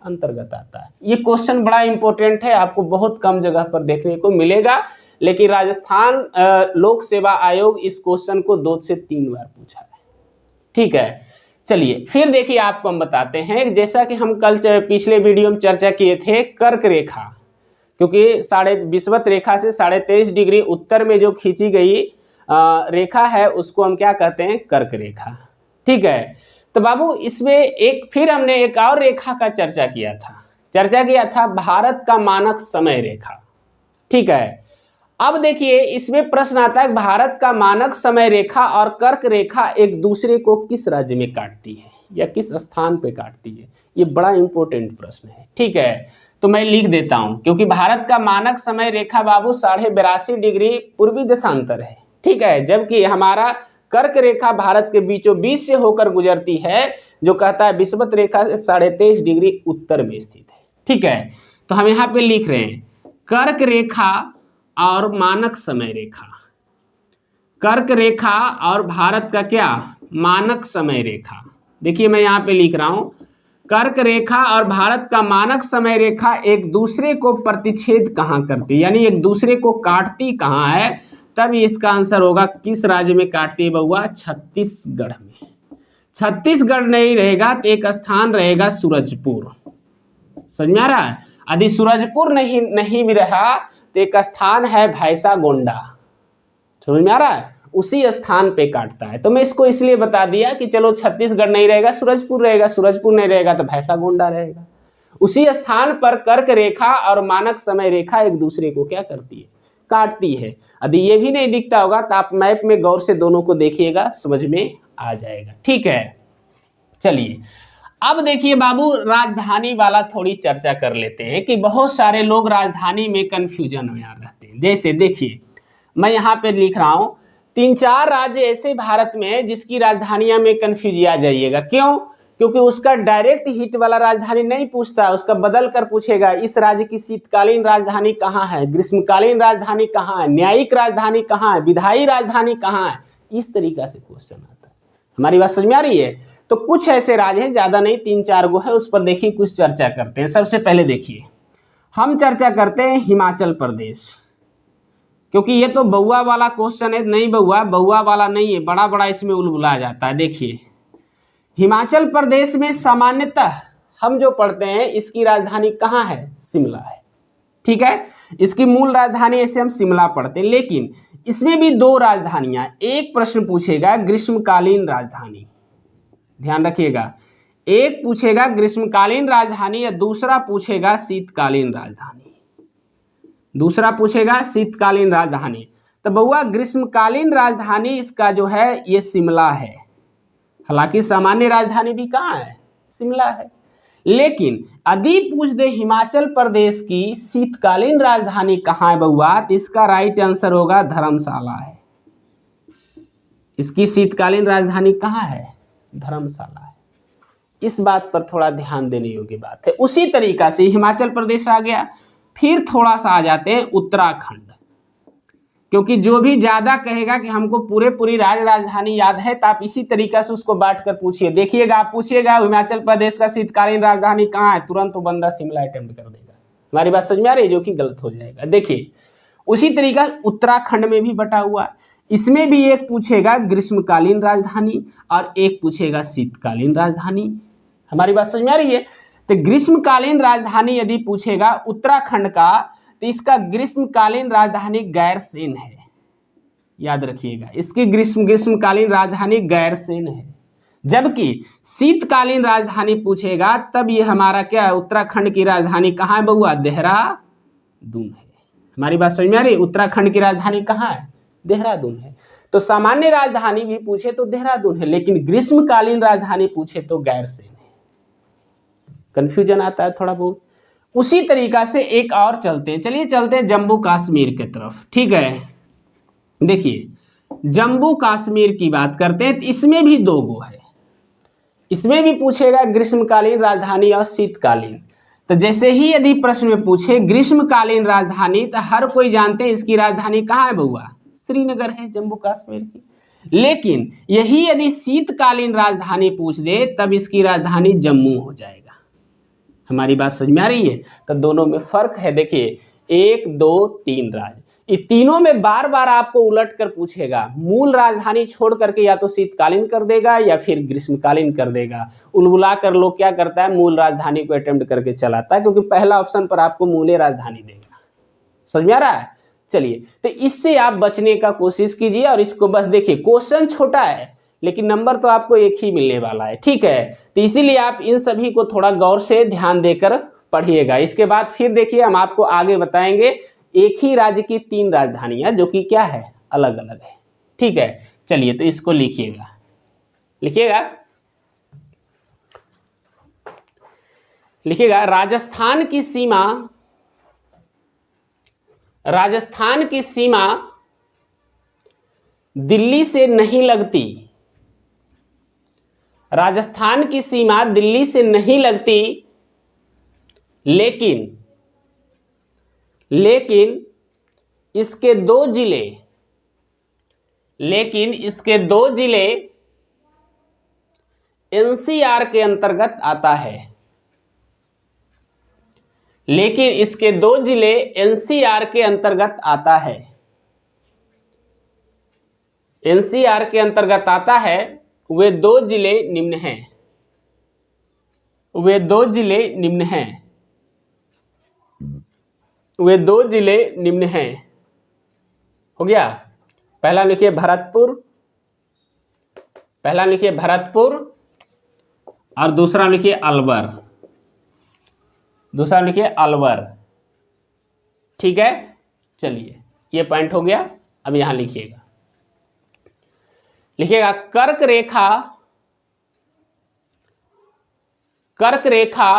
अंतर्गत आता है। ये क्वेश्चन बड़ा इंपॉर्टेंट है, आपको बहुत कम जगह पर देखने को मिलेगा, लेकिन राजस्थान लोक सेवा आयोग इस क्वेश्चन को 2 से 3 बार पूछा है, ठीक है। चलिए, फिर देखिए आपको हम बताते हैं, जैसा कि हम कल पिछले वीडियो में चर्चा किए थे, कर्क रेखा, क्योंकि 20 रेखा से 23.5 डिग्री उत्तर में जो खींची गई रेखा है उसको हम क्या कहते हैं, कर्क रेखा, ठीक है। तो बाबू, इसमें फिर हमने एक और रेखा का चर्चा किया था भारत का मानक समय रेखा, ठीक है। अब देखिए, इसमें प्रश्न आता है भारत का मानक समय रेखा और कर्क रेखा एक दूसरे को किस राज्य में काटती है या किस स्थान पे काटती है। ये बड़ा इंपॉर्टेंट प्रश्न है, ठीक है। तो मैं लिख देता हूं, क्योंकि भारत का मानक समय रेखा बाबू 82.5 डिग्री पूर्वी देशांतर है, ठीक है, जबकि हमारा कर्क रेखा भारत के बीचों बीच से होकर गुजरती है, जो कहता है विषुवत रेखा से 23.5 डिग्री उत्तर में स्थित है, ठीक है। तो हम यहाँ पे लिख रहे हैं कर्क रेखा और मानक समय रेखा, कर्क रेखा और भारत का क्या, मानक समय रेखा। देखिए, मैं यहाँ पे लिख रहा हूं, कर्क रेखा और भारत का मानक समय रेखा एक दूसरे को प्रतिच्छेद कहाँ करती है, यानी एक दूसरे को काटती कहाँ है। तब इसका आंसर होगा किस राज्य में काटती है बउआ, छत्तीसगढ़ में। छत्तीसगढ़ नहीं रहेगा तो एक स्थान रहेगा सूरजपुर, समझ में आ रहा है। यदि सूरजपुर नहीं भी रहा तो एक स्थान है भैंसा गोंडा, समझ में आ रहा है, उसी स्थान पे काटता है। तो मैं इसको इसलिए बता दिया कि चलो छत्तीसगढ़ नहीं रहेगा, सूरजपुर रहेगा, सूरजपुर नहीं रहेगा तो भैंसा गोंडा रहेगा। उसी स्थान पर कर्क रेखा और मानक समय रेखा एक दूसरे को क्या करती है, काटती है। यदि ये भी नहीं दिखता होगा तो आप मैप में गौर से दोनों को देखिएगा, समझ में आ जाएगा। ठीक है, चलिए अब देखिए बाबू, राजधानी वाला थोड़ी चर्चा कर लेते हैं कि बहुत सारे लोग राजधानी में कंफ्यूजन में आ रहते हैं। जैसे देखिए मैं यहाँ पे लिख रहा हूँ 3-4 राज्य ऐसे भारत में है जिसकी राजधानियां में कंफ्यूज आ जाइएगा। क्यों? क्योंकि उसका डायरेक्ट हिट वाला राजधानी नहीं पूछता, उसका बदल कर पूछेगा इस राज्य की शीतकालीन राजधानी कहाँ है, ग्रीष्मकालीन राजधानी कहाँ है, न्यायिक राजधानी कहाँ है, विधायी राजधानी कहाँ है, इस तरीका से क्वेश्चन आता है। हमारी बात समझ में आ रही है? तो कुछ ऐसे राज्य हैं, ज्यादा नहीं, 3-4 गो है, उस पर देखिए कुछ चर्चा करते हैं। सबसे पहले देखिए हम चर्चा करते हैं हिमाचल प्रदेश, क्योंकि ये तो बउआ वाला क्वेश्चन है। नहीं बउआ वाला नहीं है, बड़ा बड़ा इसमें उलझा जाता है। देखिए हिमाचल प्रदेश में सामान्यतः हम जो पढ़ते हैं इसकी राजधानी कहाँ है? शिमला है। ठीक है, इसकी मूल राजधानी ऐसे हम शिमला पढ़ते हैं, लेकिन इसमें भी 2 राजधानियां। एक प्रश्न पूछेगा ग्रीष्मकालीन राजधानी, ध्यान रखिएगा, एक पूछेगा ग्रीष्मकालीन राजधानी या दूसरा पूछेगा शीतकालीन राजधानी, दूसरा पूछेगा शीतकालीन राजधानी। तो बउआ ग्रीष्मकालीन राजधानी इसका जो है ये शिमला है। हालांकि सामान्य राजधानी भी कहाँ है? शिमला है। लेकिन यदि पूछ दे हिमाचल प्रदेश की शीतकालीन राजधानी कहाँ है बउआ, तो इसका राइट आंसर होगा धर्मशाला है। इसकी शीतकालीन राजधानी कहाँ है? धर्मशाला है। इस बात पर थोड़ा ध्यान देने योग्य बात है। उसी तरीका से हिमाचल प्रदेश आ गया, फिर थोड़ा सा आ जाते हैं उत्तराखंड, क्योंकि जो भी ज्यादा कहेगा कि हमको पूरी राजधानी याद है, तो आप इसी तरीका से उसको बांट कर पूछिए। देखिएगा आप पूछिएगा हिमाचल प्रदेश का शीतकालीन राजधानी कहाँ है, तुरंत वो बंदा शिमला अटेम्प्ट कर देगा। हमारी बात समझ में आ रही है? जो कि गलत हो जाएगा। देखिए उसी तरीका उत्तराखंड में भी बटा हुआ है, इसमें भी एक पूछेगा ग्रीष्मकालीन राजधानी और एक पूछेगा शीतकालीन राजधानी। हमारी बात समझ में आ रही है? तो ग्रीष्मकालीन राजधानी यदि पूछेगा उत्तराखंड का, तो इसका ग्रीष्मकालीन राजधानी गैरसेन है। याद रखिएगा, इसकी ग्रीष्मकालीन राजधानी गैरसेन है। जबकि शीतकालीन राजधानी पूछेगा तब ये हमारा क्या है, उत्तराखंड की राजधानी कहाँ है बउआ? देहरादून है। हमारी बात समझ में आ रही है? उत्तराखंड की राजधानी कहाँ है? देहरादून है। तो सामान्य राजधानी भी पूछे तो देहरादून है, लेकिन ग्रीष्मकालीन राजधानी पूछे तो गैरसेन है। कंफ्यूजन आता है थोड़ा बहुत। उसी तरीका से एक और चलते हैं, चलिए चलते हैं जम्मू कश्मीर की तरफ। ठीक है, देखिए जम्मू कश्मीर की बात करते हैं, तो इसमें भी 2 गो है। इसमें भी पूछेगा ग्रीष्मकालीन राजधानी और शीतकालीन। तो जैसे ही यदि प्रश्न में पूछे ग्रीष्मकालीन राजधानी, तो हर कोई जानते हैं इसकी राजधानी कहाँ है बउआ? श्रीनगर है जम्मू कश्मीर की। लेकिन यही यदि शीतकालीन राजधानी पूछ दे तब इसकी राजधानी जम्मू हो जाएगा। हमारी बात समझ में आ रही है? तो दोनों में फर्क है। देखिए 1, 2, 3 राज्य, ये तीनों में बार बार आपको उलट कर पूछेगा। मूल राजधानी छोड़ करके या तो शीतकालीन कर देगा या फिर ग्रीष्मकालीन कर देगा। उलबुला कर लोग क्या करता है, मूल राजधानी को अटेम्प्ट करके चलाता है, क्योंकि पहला ऑप्शन पर आपको मूल राजधानी देगा। समझ में आ रहा है? चलिए, तो इससे आप बचने का कोशिश कीजिए। और इसको बस देखिए, क्वेश्चन छोटा है लेकिन नंबर तो आपको एक ही मिलने वाला है। ठीक है, तो इसीलिए आप इन सभी को थोड़ा गौर से ध्यान देकर पढ़िएगा। इसके बाद फिर देखिए हम आपको आगे बताएंगे एक ही राज्य की 3 राजधानियां जो कि क्या है, अलग अलग है। ठीक है, चलिए तो इसको लिखिएगा, लिखिएगा राजस्थान की सीमा दिल्ली से नहीं लगती। राजस्थान की सीमा दिल्ली से नहीं लगती, लेकिन इसके 2 जिले एनसीआर के अंतर्गत आता है। लेकिन इसके 2 जिले एनसीआर के अंतर्गत आता है। एनसीआर के अंतर्गत आता है। वे 2 जिले निम्न हैं। वे 2 जिले निम्न हैं। हो गया? पहला लिखिए भरतपुर और दूसरा लिखिए अलवर। ठीक है, चलिए ये पॉइंट हो गया। अब यहां लिखिएगा, लिखिएगा कर्क रेखा, कर्क रेखा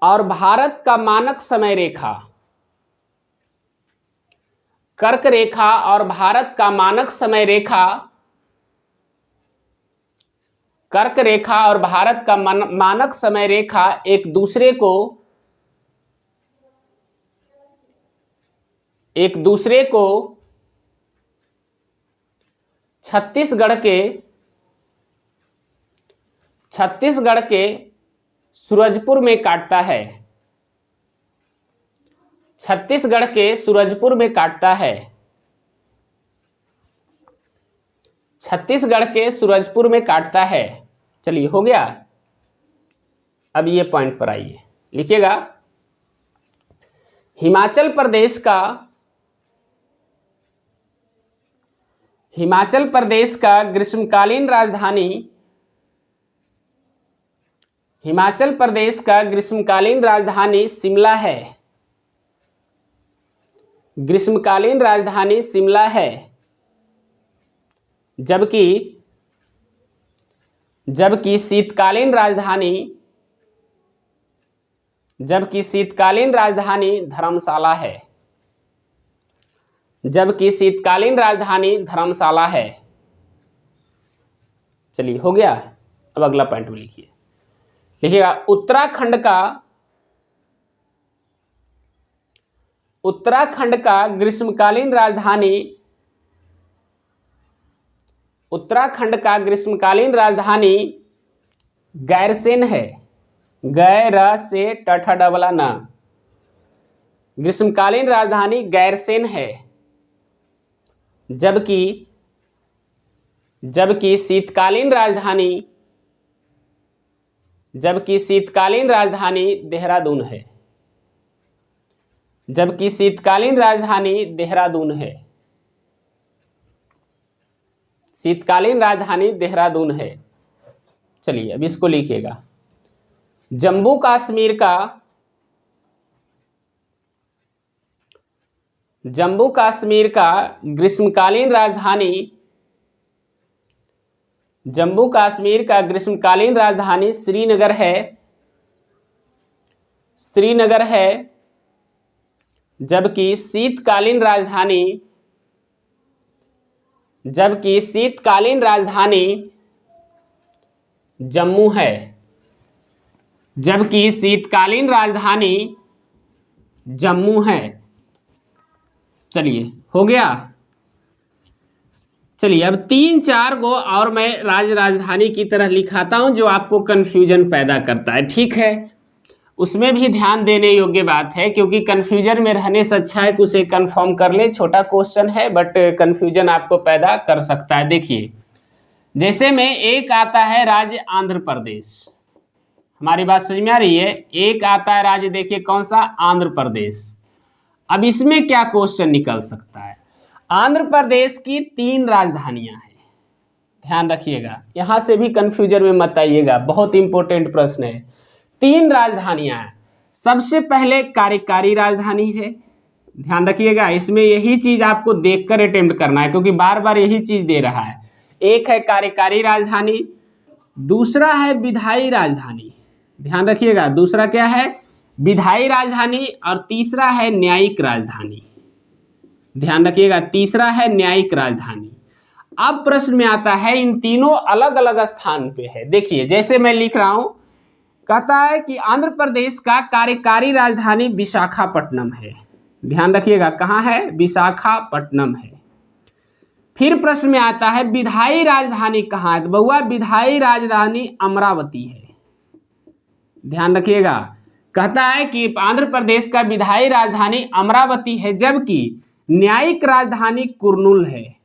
और भारत का मानक समय रेखा, कर्क रेखा और भारत का मानक समय रेखा, कर्क रेखा और भारत का मानक समय रेखा एक दूसरे को छत्तीसगढ़ के सूरजपुर में काटता है, छत्तीसगढ़ के सूरजपुर में काटता है, छत्तीसगढ़ के सूरजपुर में काटता है। चलिए हो गया। अब ये पॉइंट पर आइए, लिखिएगा हिमाचल प्रदेश का ग्रीष्मकालीन राजधानी, हिमाचल प्रदेश का ग्रीष्मकालीन राजधानी शिमला है, ग्रीष्मकालीन राजधानी शिमला है, जबकि शीतकालीन राजधानी धर्मशाला है, जबकि शीतकालीन राजधानी धर्मशाला है। चलिए हो गया। अब अगला पॉइंट में लिखिए, लिखिएगा उत्तराखंड का ग्रीष्मकालीन राजधानी गैरसेन है, गैर से टठा डबला ना, ग्रीष्मकालीन राजधानी गैरसेन है, जबकि शीतकालीन राजधानी देहरादून है, जबकि शीतकालीन राजधानी देहरादून है, शीतकालीन राजधानी देहरादून है। चलिए अब इसको लिखिएगा, जम्मू कश्मीर का ग्रीष्मकालीन राजधानी श्रीनगर है, जबकि शीतकालीन राजधानी जम्मू है, जबकि शीतकालीन राजधानी जम्मू है। चलिए हो गया। चलिए अब 3-4 को और मैं राजधानी की तरह लिखाता हूं जो आपको कंफ्यूजन पैदा करता है, ठीक है। उसमें भी ध्यान देने योग्य बात है, क्योंकि कंफ्यूजन में रहने से अच्छा है कि उसे कंफर्म कर ले। छोटा क्वेश्चन है बट कंफ्यूजन आपको पैदा कर सकता है। देखिए जैसे में एक आता है राज्य आंध्र प्रदेश, हमारी बात समझ में आ रही है। एक आता है राज्य, देखिए कौन सा, आंध्र प्रदेश। अब इसमें क्या क्वेश्चन निकल सकता है, आंध्र प्रदेश की 3 राजधानियां हैं, ध्यान रखिएगा, यहां से भी कंफ्यूजन में मत आइएगा, बहुत इंपॉर्टेंट प्रश्न है। 3 राजधानियां हैं, सबसे पहले कार्यकारी राजधानी है, ध्यान रखिएगा, इसमें यही चीज आपको देखकर अटेम्प्ट करना है क्योंकि बार बार यही चीज दे रहा है। एक है कार्यकारी राजधानी, दूसरा है विधायी राजधानी, ध्यान रखिएगा, दूसरा क्या है, विधायी राजधानी, और तीसरा है न्यायिक राजधानी, ध्यान रखिएगा, तीसरा है न्यायिक राजधानी। अब प्रश्न में आता है इन तीनों अलग अलग स्थान पे है। देखिए जैसे मैं लिख रहा हूं, कहता है कि आंध्र प्रदेश का कार्यकारी राजधानी विशाखापट्टनम है, ध्यान रखिएगा, कहां है, विशाखापट्टनम है। फिर प्रश्न में आता है विधायी राजधानी कहां है, तो बहुआ विधायी राजधानी अमरावती है, ध्यान रखिएगा, कहता है कि आंध्र प्रदेश का विधायी राजधानी अमरावती है, जबकि न्यायिक राजधानी कुर्नूल है,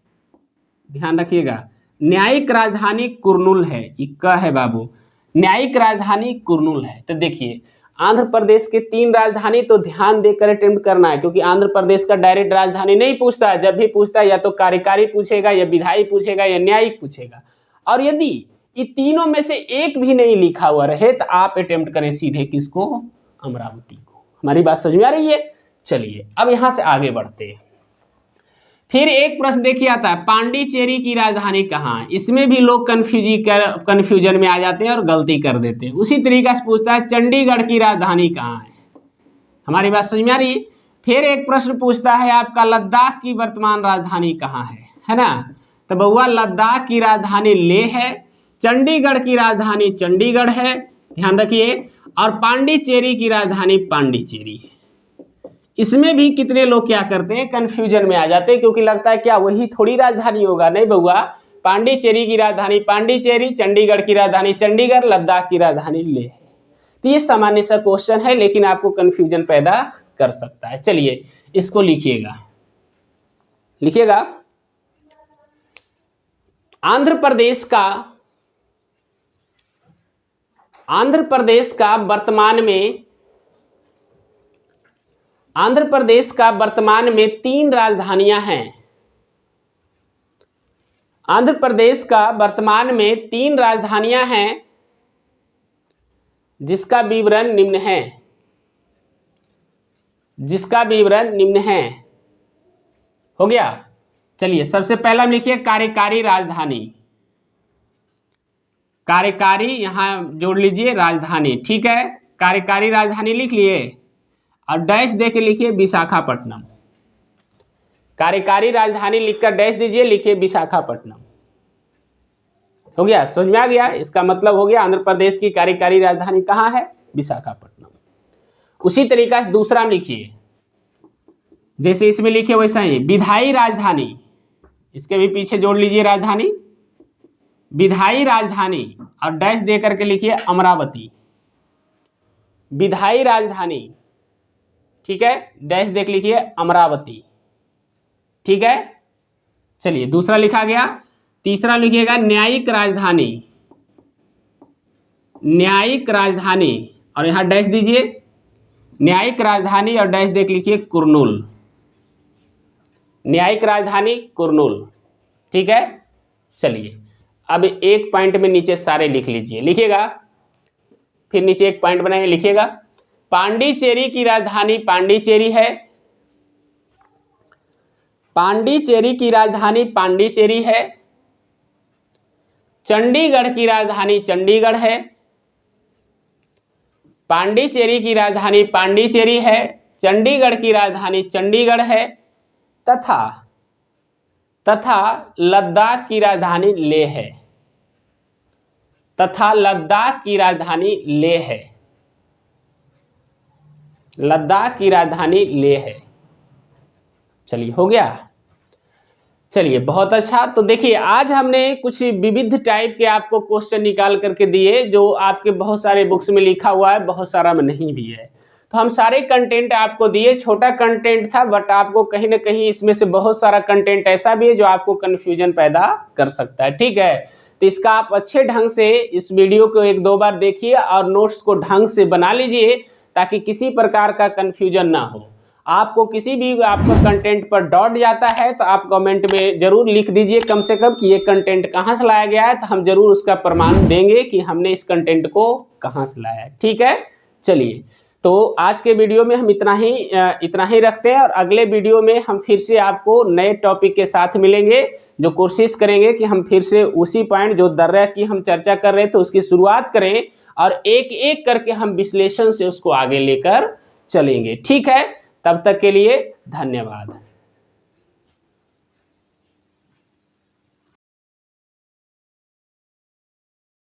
ध्यान रखिएगा, न्यायिक राजधानी कुर्नूल है, इक्का है बाबू, न्यायिक राजधानी कुर्नूल है। तो देखिए आंध्र प्रदेश के 3 राजधानी तो ध्यान देकर अटेम्प्ट करना है, क्योंकि आंध्र प्रदेश का डायरेक्ट राजधानी नहीं पूछता है, जब भी पूछता है या तो कार्यकारी पूछेगा, या विधायी पूछेगा, या न्यायिक पूछेगा। और यदि ये तीनों में से एक भी नहीं लिखा हुआ रहे तो आप अटेम्प्ट करें सीधे किसको, अमरावती को। हमारी बात समझ में आ रही है। चलिए अब यहां से आगे बढ़ते हैं। फिर एक प्रश्न देखिए आता है, पांडिचेरी की राजधानी कहाँ है। इसमें भी लोग कन्फ्यूजन में आ जाते हैं और गलती कर देते हैं। उसी तरीका से पूछता है, चंडीगढ़ की राजधानी कहाँ है। हमारी बात समझ में आ रही है। फिर एक प्रश्न पूछता है आपका, लद्दाख की वर्तमान राजधानी कहाँ है ना। तो बउआ लद्दाख की राजधानी लेह है, चंडीगढ़ की राजधानी चंडीगढ़ है, ध्यान रखिए, और पांडिचेरी की राजधानी पांडिचेरी है। इसमें भी कितने लोग क्या करते हैं, कंफ्यूजन में आ जाते हैं, क्योंकि लगता है क्या वही थोड़ी राजधानी होगा। नहीं बउआ, पांडिचेरी की राजधानी पांडिचेरी, चंडीगढ़ की राजधानी चंडीगढ़, लद्दाख की राजधानी लेह है। तो ये सामान्य सा क्वेश्चन है, लेकिन आपको कंफ्यूजन पैदा कर सकता है। चलिए इसको लिखिएगा, लिखिएगा। आंध्र प्रदेश का वर्तमान में 3 राजधानियां हैं। आंध्र प्रदेश का वर्तमान में 3 राजधानियां हैं, जिसका विवरण निम्न है। हो गया। चलिए सबसे पहला हम लिखिए कार्यकारी राजधानी, कार्यकारी यहां जोड़ लीजिए राजधानी, ठीक है। कार्यकारी राजधानी लिख लिए और डैश दे के लिखिए विशाखापट्टनम। कार्यकारी राजधानी लिखकर डैश दीजिए, लिखिए विशाखापट्टनम। हो गया, समझ में आ गया। इसका मतलब हो गया आंध्र प्रदेश की कार्यकारी राजधानी कहाँ है, विशाखापट्टनम। उसी तरीका से दूसरा में लिखिए, जैसे इसमें लिखे वैसा ही विधायी राजधानी, इसके भी पीछे जोड़ लीजिए राजधानी, विधायी राजधानी और डैश दे करके लिखिए अमरावती, विधायी राजधानी, ठीक है, डैश देख लिखिए अमरावती, ठीक है। चलिए दूसरा लिखा गया। तीसरा लिखिएगा न्यायिक राजधानी, न्यायिक राजधानी और यहां डैश दीजिए, न्यायिक राजधानी और डैश देख लिखिए कुर्नूल, न्यायिक राजधानी कुर्नूल, ठीक है। चलिए अब एक पॉइंट में नीचे सारे लिख लीजिए, लिखिएगा, फिर नीचे एक पॉइंट बनाइए, लिखिएगा। पांडिचेरी की राजधानी पांडिचेरी है, पांडिचेरी की राजधानी पांडिचेरी है, चंडीगढ़ की राजधानी चंडीगढ़ है, पांडिचेरी की राजधानी पांडिचेरी है, चंडीगढ़ की राजधानी चंडीगढ़ है, तथा लद्दाख की राजधानी लेह है, तथा लद्दाख की राजधानी लेह है, लद्दाख की राजधानी लेह है। चलिए हो गया। चलिए बहुत अच्छा। तो देखिए आज हमने कुछ विविध टाइप के आपको क्वेश्चन निकाल करके दिए, जो आपके बहुत सारे बुक्स में लिखा हुआ है, बहुत सारा में नहीं भी है। तो हम सारे कंटेंट आपको दिए, छोटा कंटेंट था बट आपको कहीं ना कहीं इसमें से बहुत सारा कंटेंट ऐसा भी है जो आपको कन्फ्यूजन पैदा कर सकता है, ठीक है। तो इसका आप अच्छे ढंग से इस वीडियो को 1-2 बार देखिए और नोट्स को ढंग से बना लीजिए, ताकि किसी प्रकार का कन्फ्यूजन ना हो। आपको किसी भी आपका कंटेंट पर डाउट जाता है तो आप कमेंट में जरूर लिख दीजिए कम से कम कि ये कंटेंट कहाँ से लाया गया है, तो हम जरूर उसका प्रमाण देंगे कि हमने इस कंटेंट को कहाँ से लाया है, ठीक है। चलिए तो आज के वीडियो में हम इतना ही रखते हैं, और अगले वीडियो में हम फिर से आपको नए टॉपिक के साथ मिलेंगे, जो कोशिश करेंगे कि हम फिर से उसी पॉइंट जो दर्रा की हम चर्चा कर रहे थे उसकी शुरुआत करें, और एक एक करके हम विश्लेषण से उसको आगे लेकर चलेंगे, ठीक है। तब तक के लिए धन्यवाद।